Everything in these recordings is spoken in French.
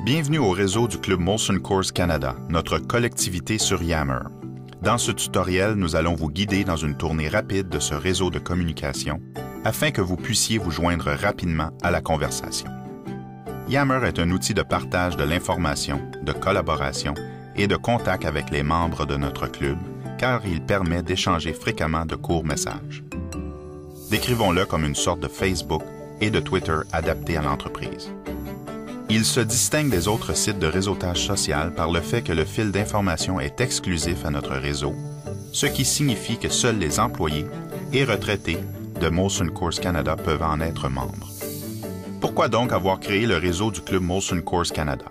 Bienvenue au réseau du Club Molson Coors Canada, notre collectivité sur Yammer. Dans ce tutoriel, nous allons vous guider dans une tournée rapide de ce réseau de communication afin que vous puissiez vous joindre rapidement à la conversation. Yammer est un outil de partage de l'information, de collaboration et de contact avec les membres de notre club, car il permet d'échanger fréquemment de courts messages. Décrivons-le comme une sorte de Facebook et de Twitter adapté à l'entreprise. Il se distingue des autres sites de réseautage social par le fait que le fil d'information est exclusif à notre réseau, ce qui signifie que seuls les employés et retraités de Molson Coors Canada peuvent en être membres. Pourquoi donc avoir créé le réseau du Club Molson Coors Canada?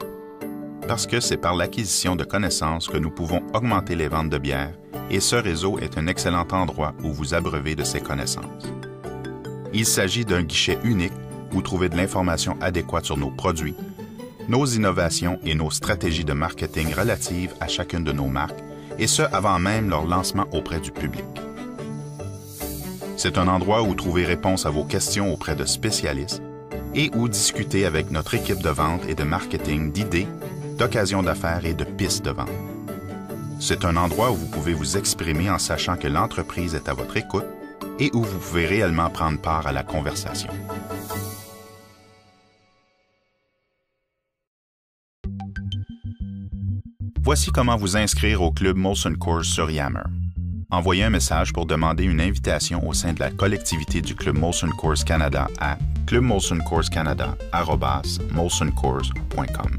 Parce que c'est par l'acquisition de connaissances que nous pouvons augmenter les ventes de bière et ce réseau est un excellent endroit où vous abreuvez de ces connaissances. Il s'agit d'un guichet unique où trouver de l'information adéquate sur nos produits, nos innovations et nos stratégies de marketing relatives à chacune de nos marques, et ce avant même leur lancement auprès du public. C'est un endroit où trouver réponse à vos questions auprès de spécialistes et où discuter avec notre équipe de vente et de marketing d'idées, d'occasions d'affaires et de pistes de vente. C'est un endroit où vous pouvez vous exprimer en sachant que l'entreprise est à votre écoute et où vous pouvez réellement prendre part à la conversation. Voici comment vous inscrire au Club Molson Coors sur Yammer. Envoyez un message pour demander une invitation au sein de la collectivité du Club Molson Coors Canada à clubmolsoncoors.molsoncoors.com.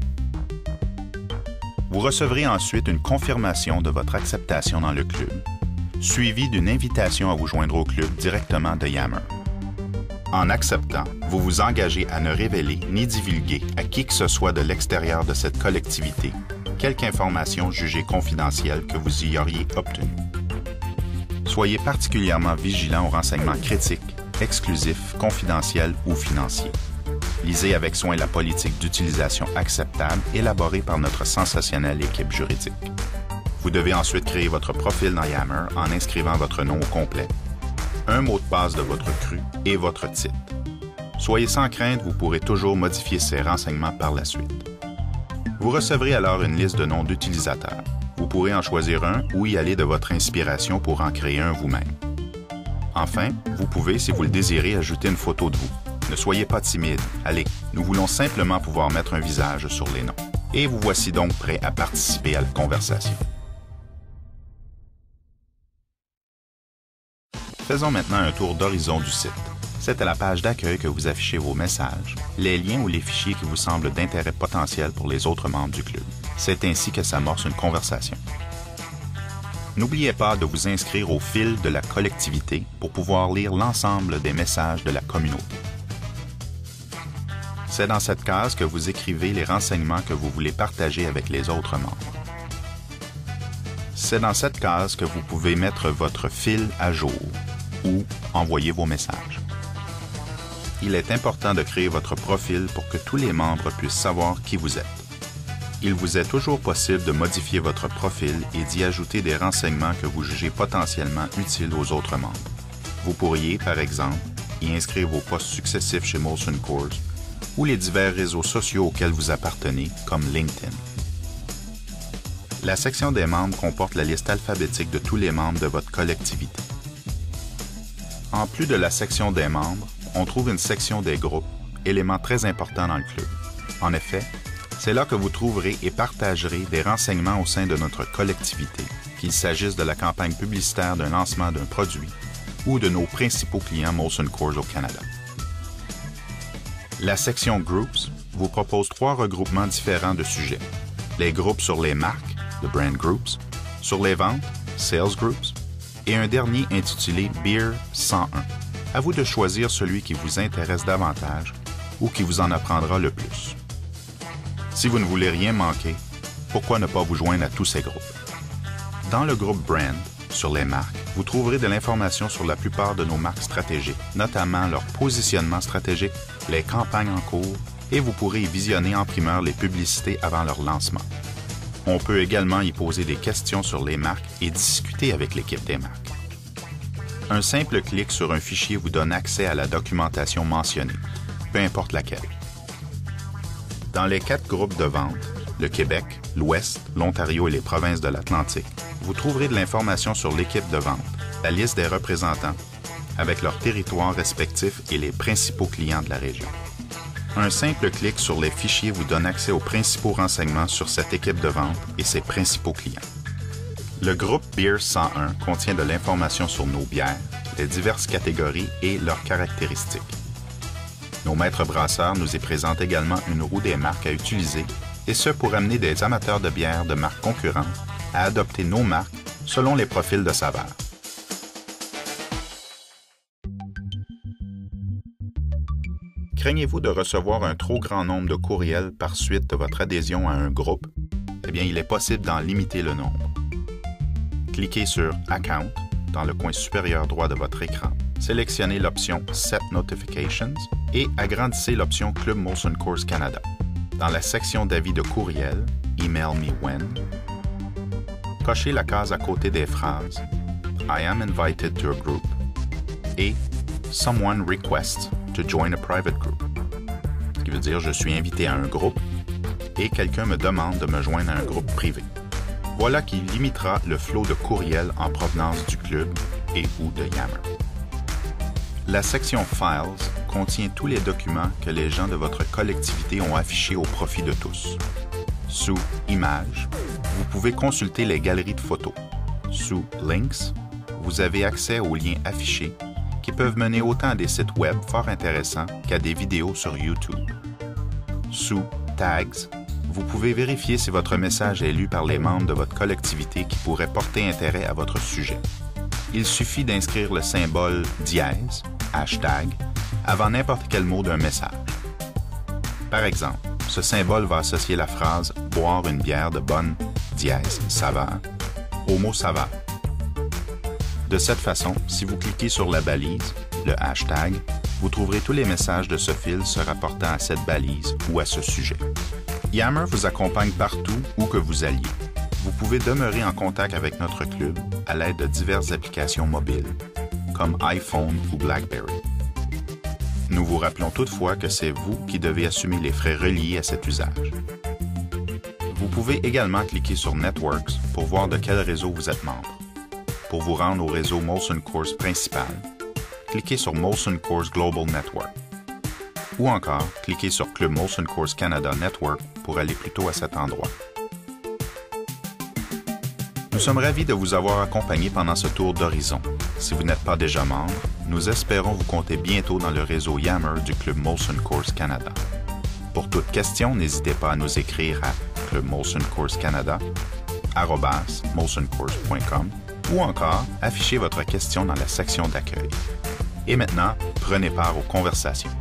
Vous recevrez ensuite une confirmation de votre acceptation dans le club, suivie d'une invitation à vous joindre au club directement de Yammer. En acceptant, vous vous engagez à ne révéler ni divulguer à qui que ce soit de l'extérieur de cette collectivité quelque information jugée confidentielle que vous y auriez obtenue. Soyez particulièrement vigilant aux renseignements critiques, exclusifs, confidentiels ou financiers. Lisez avec soin la politique d'utilisation acceptable élaborée par notre sensationnelle équipe juridique. Vous devez ensuite créer votre profil dans Yammer en inscrivant votre nom au complet, un mot de passe de votre cru et votre titre. Soyez sans crainte, vous pourrez toujours modifier ces renseignements par la suite. Vous recevrez alors une liste de noms d'utilisateurs. Vous pourrez en choisir un ou y aller de votre inspiration pour en créer un vous-même. Enfin, vous pouvez, si vous le désirez, ajouter une photo de vous. Ne soyez pas timide. Allez, nous voulons simplement pouvoir mettre un visage sur les noms. Et vous voici donc prêt à participer à la conversation. Faisons maintenant un tour d'horizon du site. C'est à la page d'accueil que vous affichez vos messages, les liens ou les fichiers qui vous semblent d'intérêt potentiel pour les autres membres du club. C'est ainsi que s'amorce une conversation. N'oubliez pas de vous inscrire au fil de la collectivité pour pouvoir lire l'ensemble des messages de la communauté. C'est dans cette case que vous écrivez les renseignements que vous voulez partager avec les autres membres. C'est dans cette case que vous pouvez mettre votre fil à jour ou envoyer vos messages. Il est important de créer votre profil pour que tous les membres puissent savoir qui vous êtes. Il vous est toujours possible de modifier votre profil et d'y ajouter des renseignements que vous jugez potentiellement utiles aux autres membres. Vous pourriez, par exemple, y inscrire vos postes successifs chez Molson Coors ou les divers réseaux sociaux auxquels vous appartenez, comme LinkedIn. La section des membres comporte la liste alphabétique de tous les membres de votre collectivité. En plus de la section des membres, on trouve une section des groupes, élément très important dans le club. En effet, c'est là que vous trouverez et partagerez des renseignements au sein de notre collectivité, qu'il s'agisse de la campagne publicitaire d'un lancement d'un produit ou de nos principaux clients Molson Coors au Canada. La section Groups vous propose 3 regroupements différents de sujets. Les groupes sur les marques, The Brand Groups, sur les ventes, Sales Groups, et un dernier intitulé Beer 101. À vous de choisir celui qui vous intéresse davantage ou qui vous en apprendra le plus. Si vous ne voulez rien manquer, pourquoi ne pas vous joindre à tous ces groupes? Dans le groupe Brand, sur les marques, vous trouverez de l'information sur la plupart de nos marques stratégiques, notamment leur positionnement stratégique, les campagnes en cours, et vous pourrez y visionner en primeur les publicités avant leur lancement. On peut également y poser des questions sur les marques et discuter avec l'équipe des marques. Un simple clic sur un fichier vous donne accès à la documentation mentionnée, peu importe laquelle. Dans les 4 groupes de vente, le Québec, l'Ouest, l'Ontario et les provinces de l'Atlantique, vous trouverez de l'information sur l'équipe de vente, la liste des représentants, avec leurs territoires respectifs et les principaux clients de la région. Un simple clic sur les fichiers vous donne accès aux principaux renseignements sur cette équipe de vente et ses principaux clients. Le groupe Beer 101 contient de l'information sur nos bières, les diverses catégories et leurs caractéristiques. Nos maîtres brasseurs nous y présentent également une roue des marques à utiliser, et ce pour amener des amateurs de bières de marques concurrentes à adopter nos marques selon les profils de saveurs. Craignez-vous de recevoir un trop grand nombre de courriels par suite de votre adhésion à un groupe? Eh bien, il est possible d'en limiter le nombre. Cliquez sur « Account » dans le coin supérieur droit de votre écran, sélectionnez l'option « Set Notifications » et agrandissez l'option « Club Molson Coors Canada ». Dans la section d'avis de courriel « Email me when », cochez la case à côté des phrases « I am invited to a group » et « Someone requests to join a private group », ce qui veut dire « Je suis invité à un groupe et quelqu'un me demande de me joindre à un groupe privé ». Voilà qui limitera le flot de courriels en provenance du club et ou de Yammer. La section « Files » contient tous les documents que les gens de votre collectivité ont affichés au profit de tous. Sous « Images », vous pouvez consulter les galeries de photos. Sous « Links », vous avez accès aux liens affichés qui peuvent mener autant à des sites web fort intéressants qu'à des vidéos sur YouTube. Sous « Tags », vous pouvez vérifier si votre message est lu par les membres de votre collectivité qui pourraient porter intérêt à votre sujet. Il suffit d'inscrire le symbole dièse, hashtag, avant n'importe quel mot d'un message. Par exemple, ce symbole va associer la phrase « boire une bière de bonne dièse saveur » au mot « saveur ». De cette façon, si vous cliquez sur la balise, le hashtag, vous trouverez tous les messages de ce fil se rapportant à cette balise ou à ce sujet. Yammer vous accompagne partout où que vous alliez. Vous pouvez demeurer en contact avec notre club à l'aide de diverses applications mobiles, comme iPhone ou BlackBerry. Nous vous rappelons toutefois que c'est vous qui devez assumer les frais reliés à cet usage. Vous pouvez également cliquer sur Networks pour voir de quel réseau vous êtes membre. Pour vous rendre au réseau Molson Coors principal, cliquez sur Molson Coors Global Network. Ou encore, cliquez sur Club Molson Coors Canada Network pour aller plus tôt à cet endroit. Nous sommes ravis de vous avoir accompagné pendant ce tour d'horizon. Si vous n'êtes pas déjà membre, nous espérons vous compter bientôt dans le réseau Yammer du Club Molson Coors Canada. Pour toute question, n'hésitez pas à nous écrire à clubmolsoncoors@molsoncoors.com ou encore affichez votre question dans la section d'accueil. Et maintenant, prenez part aux conversations.